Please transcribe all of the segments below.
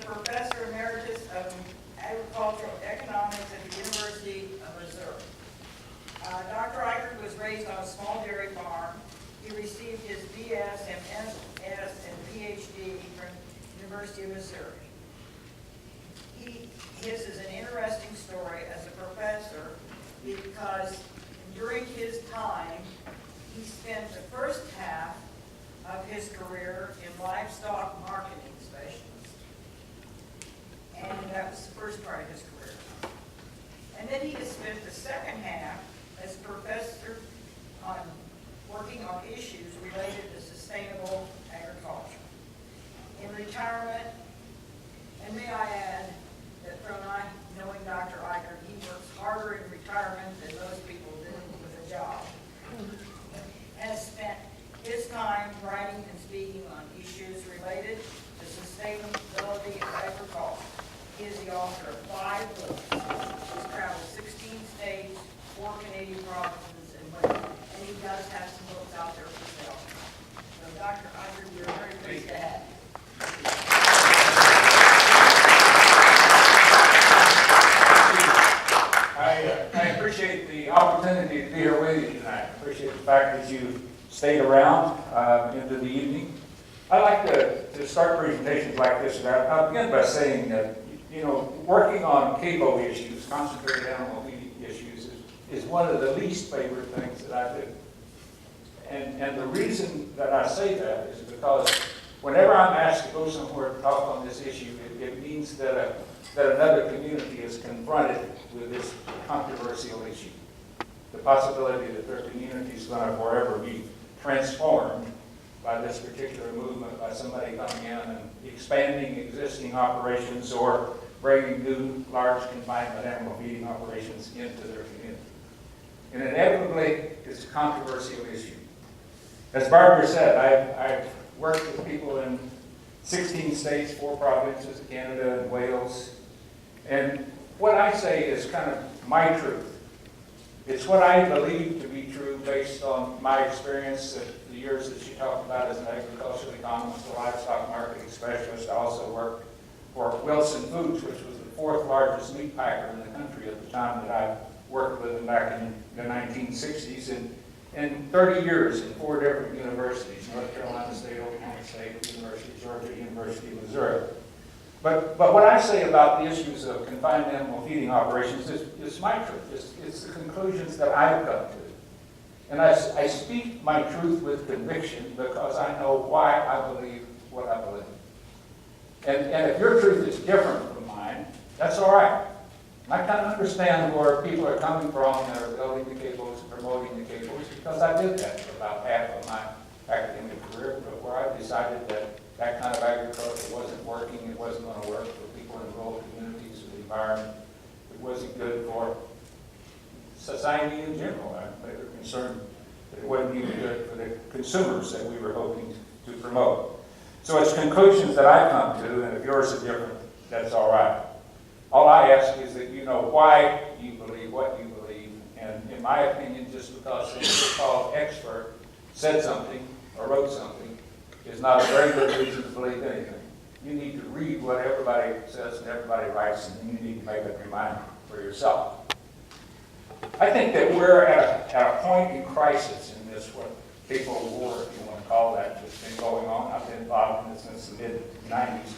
Professor Emeritus of Agricultural Economics at the University of Missouri. Dr. Ikerd was raised on a small dairy farm. He received his BS, MS, and PhD from the University of Missouri. His is an interesting story as a professor because during his time, he spent the first half of his career in livestock marketing specialist. And that was the first part of his career. And then he has spent the second half as a professor on working on issues related to sustainable agriculture. In retirement, and may I add that from knowing Dr. Ikerd, he works harder in retirement than most people do with a job. Has spent his time writing and speaking on issues related to sustainability of agriculture. He is the author of 5 books. He's traveled 16 states, 4 Canadian provinces, and he does have some books out there for sale. So Dr. Ikerd, we're very pleased to have you. I appreciate the opportunity to be here with you tonight. I appreciate the fact that you stayed around into the evening. I like to start presentations like this, and I'll begin by saying that, working on CAPO issues, concentrated animal feed issues, is one of the least favorite things that I do. And the reason that I say that is because whenever I'm asked to go somewhere to talk on this issue, it means that another community is confronted with this controversial issue. The possibility that their community is going to forever be transformed by this particular movement, by somebody coming in and expanding existing operations or bringing new large confinement animal feeding operations into their community. And inevitably, it's a controversial issue. As Barbara said, I've worked with people in 16 states, 4 provinces, Canada and Wales. And what I say is kind of my truth. It's what I believe to be true based on my experience, the years that she talked about as an agricultural economist, a livestock marketing specialist. I also worked for Wilson Foods, which was the 4th largest meat packer in the country at the time that I worked with them back in the 1960s. And 30 years in 4 different universities, North Carolina State, Oklahoma State, University of Georgia, University of Missouri. But what I say about the issues of confined animal feeding operations is my truth. It's the conclusions that I've come to. And I speak my truth with conviction because I know why I believe what I believe. And if your truth is different from mine, that's all right. I kind of understand where people are coming from that are building the cables, promoting the cables, because I did that for about half of my academic career, but where I decided that kind of agriculture wasn't working, it wasn't going to work for people in rural communities, for the environment. It wasn't good for society in general. They were concerned that it wasn't even good for the consumers that we were hoping to promote. So it's conclusions that I come to, and if yours are different, that's all right. All I ask is that you know why you believe what you believe, and in my opinion, just because some so-called expert said something or wrote something is not a very good reason to believe anything. You need to read what everybody says and everybody writes, and you need to make up your mind for yourself. I think that we're at a point in crisis in this, what people war, if you want to call that, that's been going on. I've been involved in it since the mid-90s.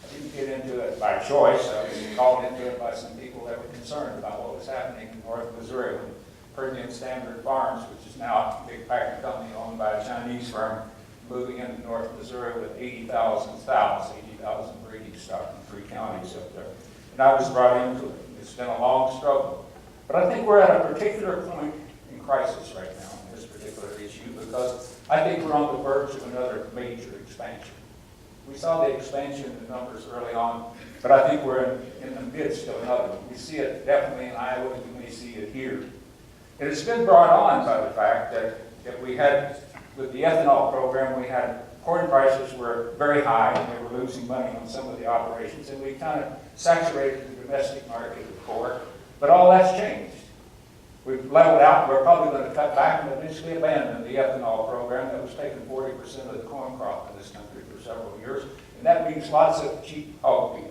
I didn't get into it by choice. I was called into it by some people that were concerned about what was happening in North Missouri when Premium Standard Farms, which is now a big packing company owned by a Chinese firm, moving into North Missouri with 80,000 breeding stock in 3 counties up there. And I was brought into it. It's been a long struggle. But I think we're at a particular point in crisis right now in this particular issue because I think we're on the verge of another major expansion. We saw the expansion in the numbers early on, but I think we're in the midst of another one. We see it definitely in Iowa, and we may see it here. And it's been brought on by the fact that we had, with the ethanol program, we had corn prices were very high, and they were losing money on some of the operations, and we kind of saturated the domestic market with pork. But all that's changed. We've leveled out. We're probably going to cut back and eventually abandon the ethanol program that was taking 40% of the corn crop in this country for several years. And that means lots of cheap hog feed.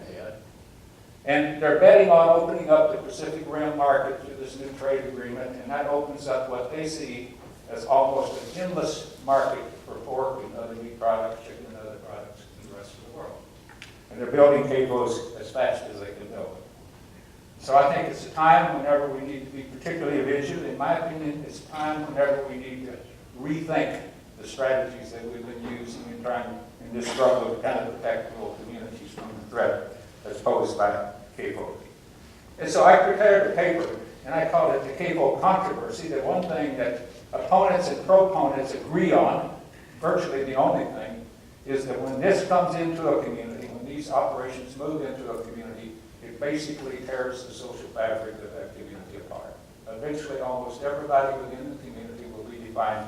And they're betting on opening up the Pacific Rim market through this new trade agreement, and that opens up what they see as almost an endless market for pork and other meat products, chicken and other products in the rest of the world. And they're building capos as fast as they can build them. So I think it's a time whenever we need to be particularly vigilant. In my opinion, it's a time whenever we need to rethink the strategies that we've been using in trying in this struggle to kind of protect rural communities from the threat that's posed by CAPO. And so I prepared a paper, and I called it the CAPO controversy. The one thing that opponents and proponents agree on, virtually the only thing, is that when this comes into a community, when these operations move into a community, it basically tears the social fabric of that community apart. Eventually, almost everybody within the community will be defined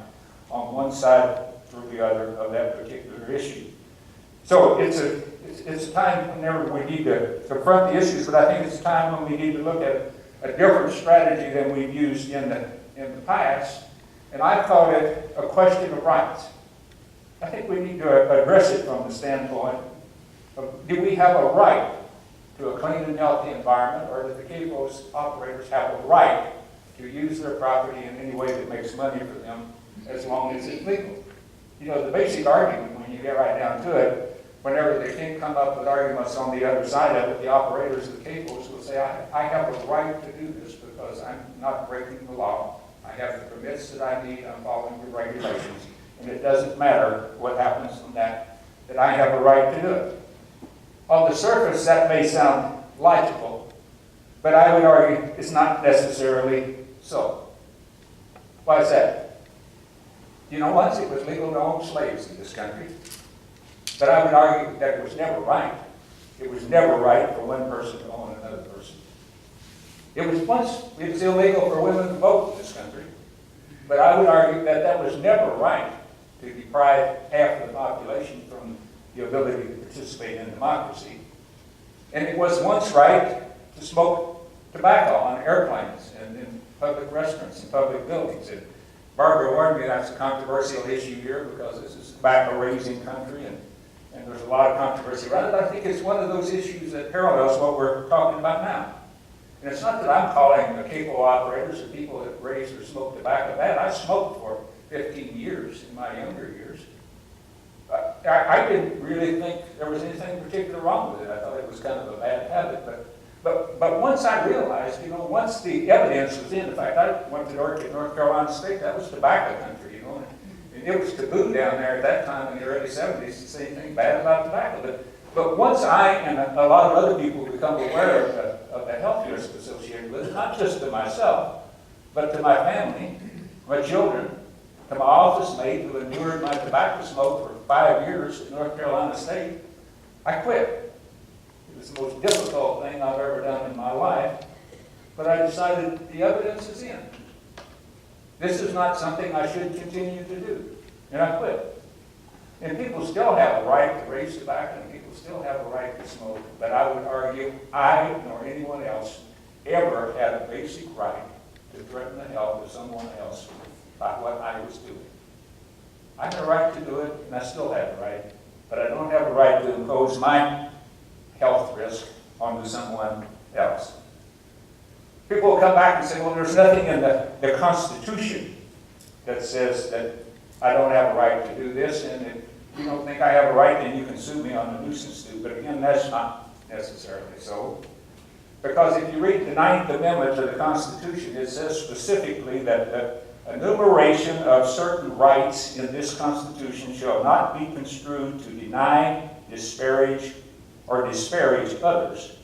on one side or the other of that particular issue. So it's a time whenever we need to confront the issues, but I think it's a time when we need to look at a different strategy than we've used in the past, and I call it a question of rights. I think we need to address it from the standpoint of, do we have a right to a clean and healthy environment, or do the CAPO's operators have a right to use their property in any way that makes money for them, as long as it's legal? You know, the basic argument, when you get right down to it, whenever they can't come up with arguments on the other side of it, the operators of the CAPOs will say, I have a right to do this because I'm not breaking the law. I have the permits that I need, I'm following the regulations, and it doesn't matter what happens from that I have a right to do it. On the surface, that may sound logical, but I would argue it's not necessarily so. Why is that? You know, once it was legal to own slaves in this country, but I would argue that it was never right. It was never right for one person to own another person. It was illegal for women to vote in this country, but I would argue that that was never right, to deprive half of the population from the ability to participate in democracy. And it was once right to smoke tobacco on airplanes and in public restaurants and public buildings. And Barbara warned me that's a controversial issue here because this is a tobacco-raising country, and there's a lot of controversy around it. I think it's one of those issues that parallels what we're talking about now. And it's not that I'm calling the CAPO operators or people that raise or smoke tobacco bad. I smoked for 15 years in my younger years. I didn't really think there was anything particular wrong with it. I thought it was kind of a bad habit. But once I realized, you know, once the evidence was in fact, I went to North Carolina State, that was tobacco country, you know, and it was taboo down there at that time in the early 70s to say anything bad about tobacco. But once I and a lot of other people become aware of the health risks associated with it, not just to myself, but to my family, my children, to my office mate who endured my tobacco smoke for 5 years at North Carolina State, I quit. It was the most difficult thing I've ever done in my life, but I decided the evidence is in. This is not something I should continue to do, and I quit. And people still have a right to raise tobacco, and people still have a right to smoke, but I would argue I, nor anyone else, ever had a basic right to threaten the health of someone else by what I was doing. I have a right to do it, and I still have a right, but I don't have a right to impose my health risk onto someone else. People will come back and say, well, there's nothing in the Constitution that says that I don't have a right to do this, and if you don't think I have a right, then you can sue me on the nuisance suit. But again, that's not necessarily so. Because if you read the 9th Amendment to the Constitution, it says specifically that the enumeration of certain rights in this Constitution shall not be construed to deny, disparage, or disparage others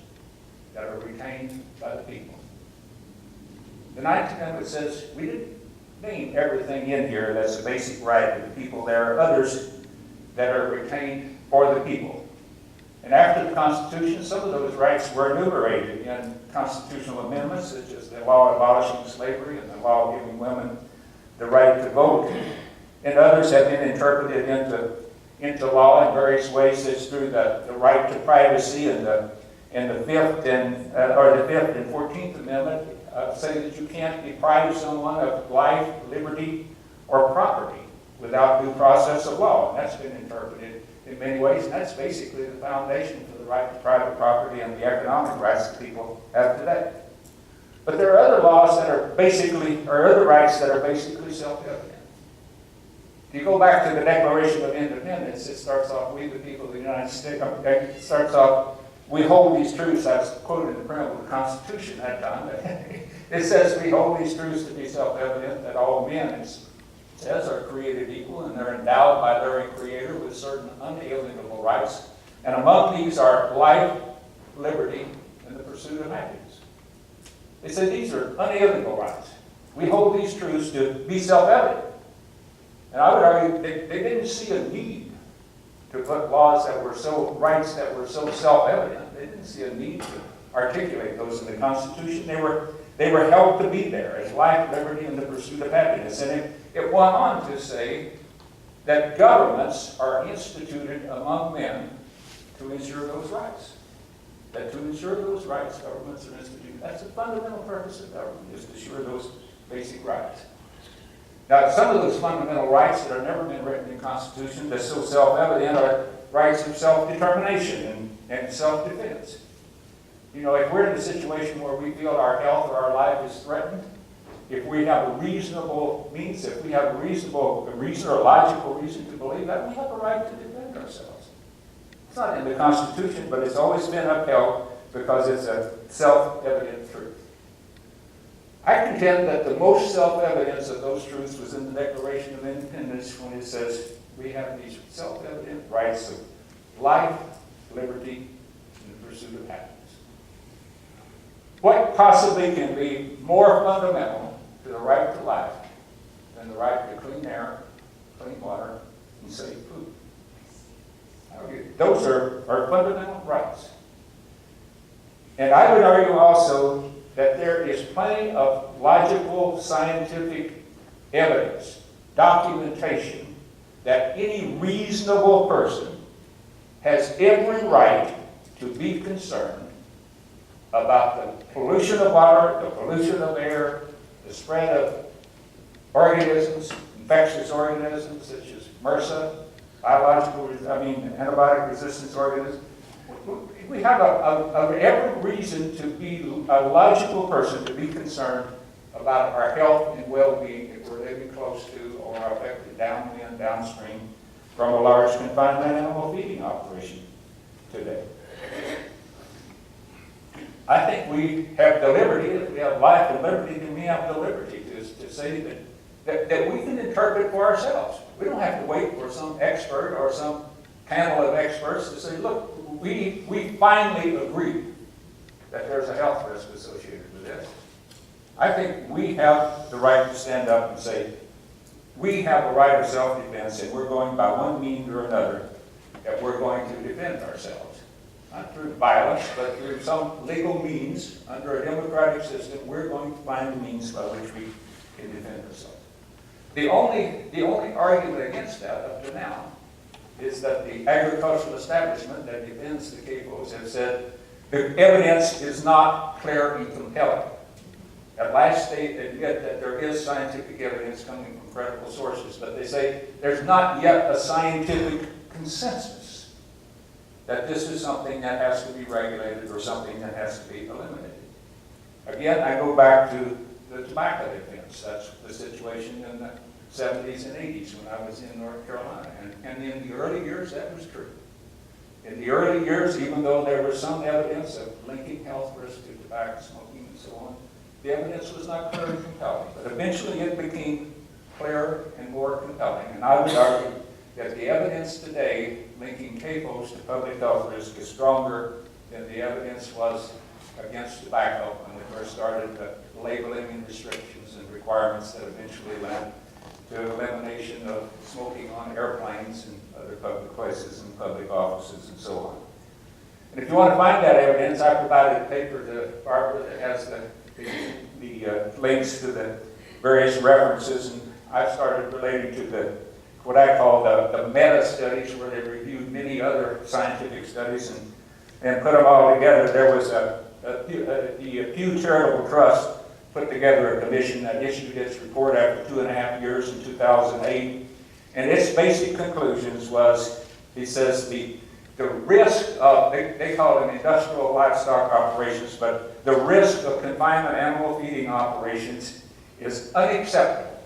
that are retained by the people. The 9th Amendment says we didn't name everything in here that's a basic right of the people. There are others that are retained for the people. And after the Constitution, some of those rights were enumerated in constitutional amendments, such as the law abolishing slavery and the law giving women the right to vote. And others have been interpreted into law in various ways, such through the right to privacy and the 5th and 14th Amendment say that you can't deprive someone of life, liberty, or property without due process of law. And that's been interpreted in many ways, and that's basically the foundation for the right to private property and the economic rights that people have today. But there are other laws that are basically, or other rights that are basically self-evident. If you go back to the Declaration of Independence, it starts off, we the people of the United States, it starts off, we hold these truths, I was quoted in the preamble of the Constitution that time. It says we hold these truths to be self-evident, that all men, it says, are created equal and they're endowed by their Creator with certain unalienable rights. And among these are life, liberty, and the pursuit of happiness. They say these are unalienable rights. We hold these truths to be self-evident. And I would argue they didn't see a need to put laws that were so, rights that were so self-evident. They didn't see a need to articulate those in the Constitution. They were held to be there as life, liberty, and the pursuit of happiness. And it went on to say that governments are instituted among men to ensure those rights. That to ensure those rights, governments are instituted. That's the fundamental purpose of government, is to ensure those basic rights. Now, some of those fundamental rights that have never been written in the Constitution that's so self-evident are rights of self-determination and self-defense. You know, if we're in a situation where we feel our health or our life is threatened, if we have a reasonable means, if we have a reasonable reason or logical reason to believe that, we have a right to defend ourselves. It's not in the Constitution, but it's always been upheld because it's a self-evident truth. I contend that the most self-evidence of those truths was in the Declaration of Independence when it says we have these self-evident rights of life, liberty, and the pursuit of happiness. What possibly can be more fundamental to the right to life than the right to clean air, clean water, and safe food? Those are fundamental rights. And I would argue also that there is plenty of logical, scientific evidence, documentation, that any reasonable person has every right to be concerned about the pollution of water, the pollution of air, the spread of organisms, infectious organisms such as MRSA, antibiotic resistance organisms. We have every reason to be a logical person to be concerned about our health and well-being if we're living close to or are affected downwind, downstream from a large confined animal feeding operation today. I think we have the liberty, if we have life and liberty, then we have the liberty to say that we can interpret for ourselves. We don't have to wait for some expert or some panel of experts to say, look, we finally agree that there's a health risk associated with this. I think we have the right to stand up and say, we have a right of self-defense and we're going by one means or another that we're going to defend ourselves. Not through violence, but through some legal means under a democratic system, we're going to find the means by which we can defend ourselves. The only argument against that up to now is that the agricultural establishment that defends the CAFOs have said the evidence is not clear and compelling. At last they admit that there is scientific evidence coming from credible sources, but they say there's not yet a scientific consensus that this is something that has to be regulated or something that has to be eliminated. Again, I go back to the tobacco defense. That's the situation in the 70s and 80s when I was in North Carolina. And in the early years, that was true. In the early years, even though there was some evidence of linking health risk to tobacco smoking and so on, the evidence was not clear and compelling. But eventually it became clearer and more compelling. And I would argue that the evidence today linking CAFOs to public health risk is stronger than the evidence was against tobacco when we first started the labeling and restrictions and requirements that eventually led to elimination of smoking on airplanes and other public places and public offices and so on. And if you want to find that evidence, I provided a paper to Barbara that has the links to the various references, and I've started relating to what I call the meta studies, where they reviewed many other scientific studies and put them all together. There was the Pew Charitable Trust put together a commission that issued its report after 2.5 years in 2008. And its basic conclusions was He says the risk of, they call it industrial livestock operations, but the risk of confinement animal feeding operations is unacceptable.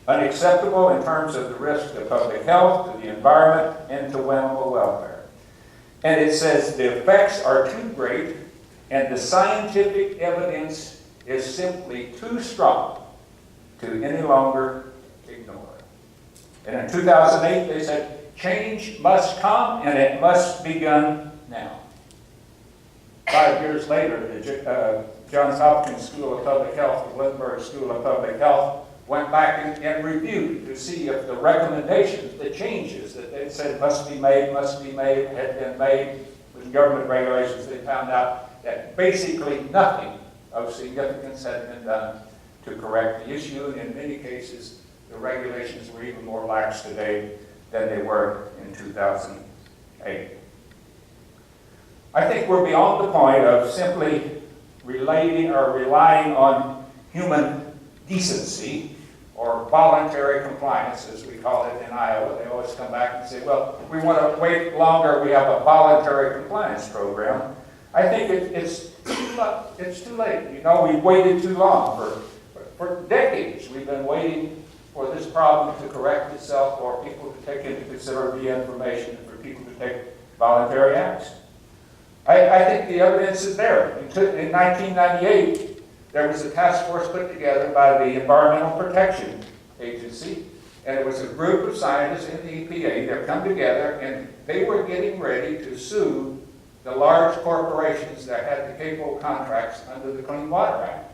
Unacceptable in terms of the risk to public health, to the environment, and to animal welfare. And it says the effects are too great, and the scientific evidence is simply too strong to any longer ignore. And in 2008, they said, change must come, and it must be done now. 5 years later, the Johns Hopkins School of Public Health, the Lindbergh School of Public Health, went back and reviewed to see if the recommendations, the changes that they said must be made, had been made with government regulations. They found out that basically nothing of significance had been done to correct the issue, and in many cases, the regulations were even more lax today than they were in 2008. I think we're beyond the point of simply relying on human decency or voluntary compliance, as we call it in Iowa. They always come back and say, well, we want to wait longer, we have a voluntary compliance program. I think it's too late. You know, we've waited too long. For decades, we've been waiting for this problem to correct itself, for people to take into consideration the information, and for people to take voluntary action. I think the evidence is there. In 1998, there was a task force put together by the Environmental Protection Agency, and it was a group of scientists in the EPA that come together, and they were getting ready to sue the large corporations that had the capable contracts under the Clean Water Act.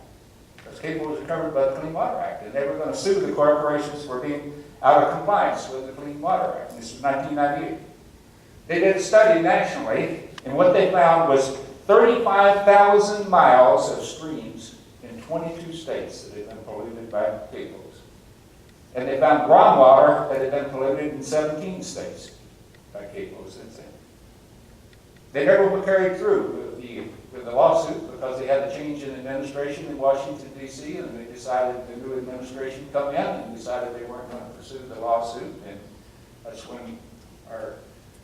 Because capable was covered by the Clean Water Act, and they were going to sue the corporations for being out of compliance with the Clean Water Act. And this was 1998. They did a study nationally, and what they found was 35,000 miles of streams in 22 states that had been polluted by cables. And they found groundwater that had been polluted in 17 states by cables since then. They never were carried through with the lawsuit because they had a change in administration in Washington, D.C., and they decided the new administration come in and decided they weren't going to pursue the lawsuit. And that's when our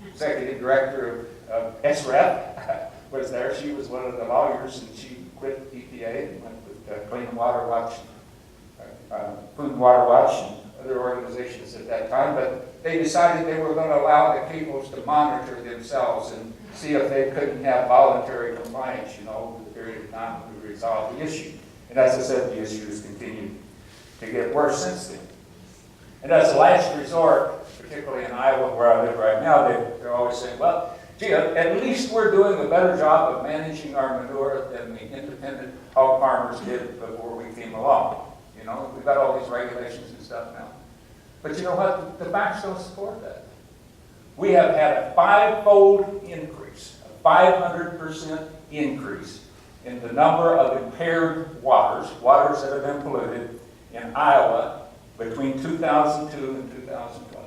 executive director of SREP was there. She was one of the lawyers, and she quit EPA and went with Clean Water Watch, Food and Water Watch, and other organizations at that time. But they decided they were going to allow the cables to monitor themselves and see if they couldn't have voluntary compliance, over the period of time to resolve the issue. And as I said, the issue has continued to get worse since then. And as a last resort, particularly in Iowa, where I live right now, they're always saying, well, gee, at least we're doing a better job of managing our manure than the independent hog farmers did before we came along. We've got all these regulations and stuff now. But you know what? The facts don't support that. We have had a 5-fold increase, a 500% increase in the number of impaired waters that have been polluted in Iowa between 2002 and 2012.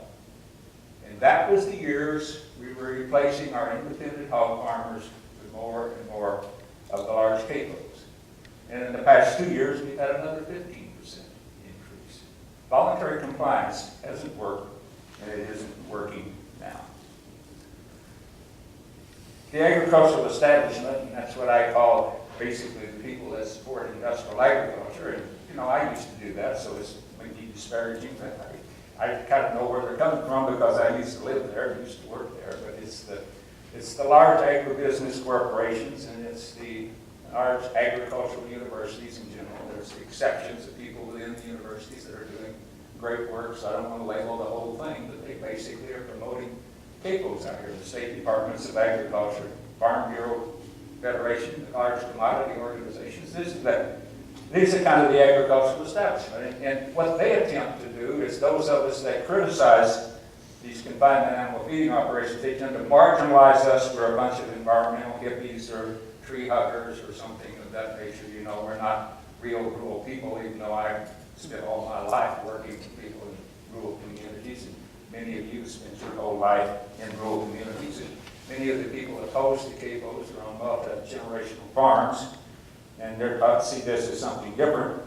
And that was the years we were replacing our independent hog farmers with more and more of the large capos. And in the past 2 years, we've had another 15% increase. Voluntary compliance hasn't worked, and it isn't working now. The agricultural establishment, and that's what I call basically the people that support industrial agriculture, and I used to do that, so it's maybe disparaging, but I kind of know where they're coming from because I used to live there, used to work there, but it's the large agribusiness corporations, and it's the large agricultural universities in general. There's exceptions of people within the universities that are doing great work, so I don't want to label the whole thing, but they basically are promoting capos out here, the state departments of agriculture, Farm Bureau Federation, the large commodity organizations. These are kind of the agricultural establishment. And what they attempt to do is those of us that criticize these confinement animal feeding operations, they tend to marginalize us. We're a bunch of environmental hippies or tree huggers or something of that nature. We're not real rural people, even though I spent all my life working with people in rural communities. And many of you spent your whole life in rural communities. And many of the people opposed to capos are on multi-generational farms, and they're taught to see this as something different.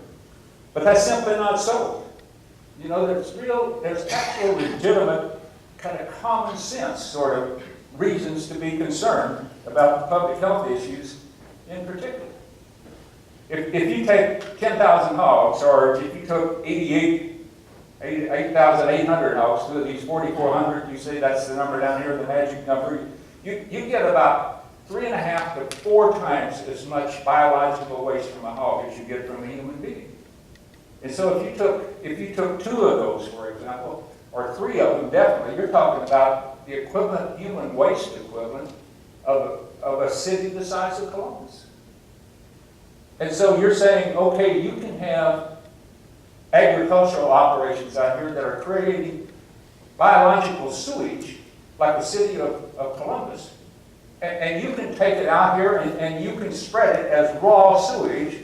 But that's simply not so. There's actual legitimate kind of common sense sort of reasons to be concerned about the public health issues in particular. If you take 10,000 hogs, or if you took 8,800 hogs to these 4,400, you say that's the number down here, the magic number, you get about 3.5 to 4 times as much biological waste from a hog as you get from a human being. And so if you took 2 of those, for example, or 3 of them, definitely, you're talking about the equivalent, human waste equivalent of a city the size of Columbus. And so you're saying, okay, you can have agricultural operations out here that are creating biological sewage, like the city of Columbus, and you can take it out here and you can spread it as raw sewage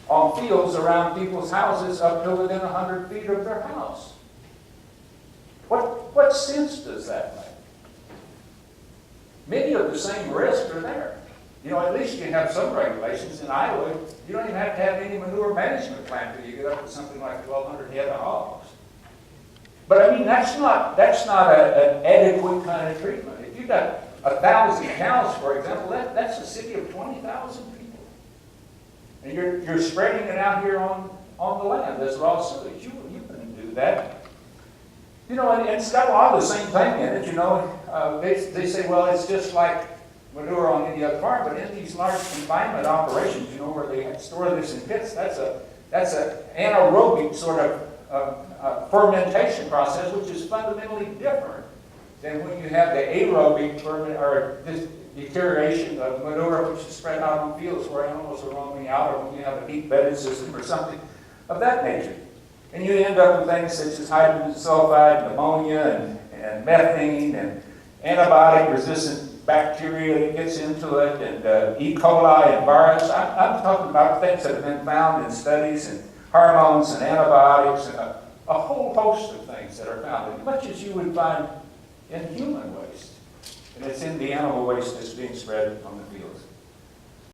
on fields around people's houses up to within 100 feet of their house. What sense does that make? Many of the same risks are there. You know, at least you have some regulations. In Iowa, you don't even have to have any manure management plan until you get up to something like 1,200 head of hogs. But I mean, that's not an adequate kind of treatment. If you've got 1,000 cows, for example, that's a city of 20,000 people. And you're spreading it out here on the land as raw sewage. You couldn't do that. You know, and it's got a lot of the same thing in it. You know, they say, well, it's just like manure on any other farm, but in these large confinement operations, you know, where they store this in pits, that's an anaerobic sort of fermentation process, which is fundamentally different than when you have the aerobic or this deterioration of manure, which is spread out on fields where animals are roaming out, or when you have a deep bedded system or something of that nature. And you end up with things such as hydrogen sulfide, ammonia, and methane, and antibiotic-resistant bacteria that gets into it, and E. coli and virus. I'm talking about things that have been found in studies, and hormones and antibiotics, and a whole host of things that are found, as much as you would find in human waste. And it's in the animal waste that's being spread on the fields.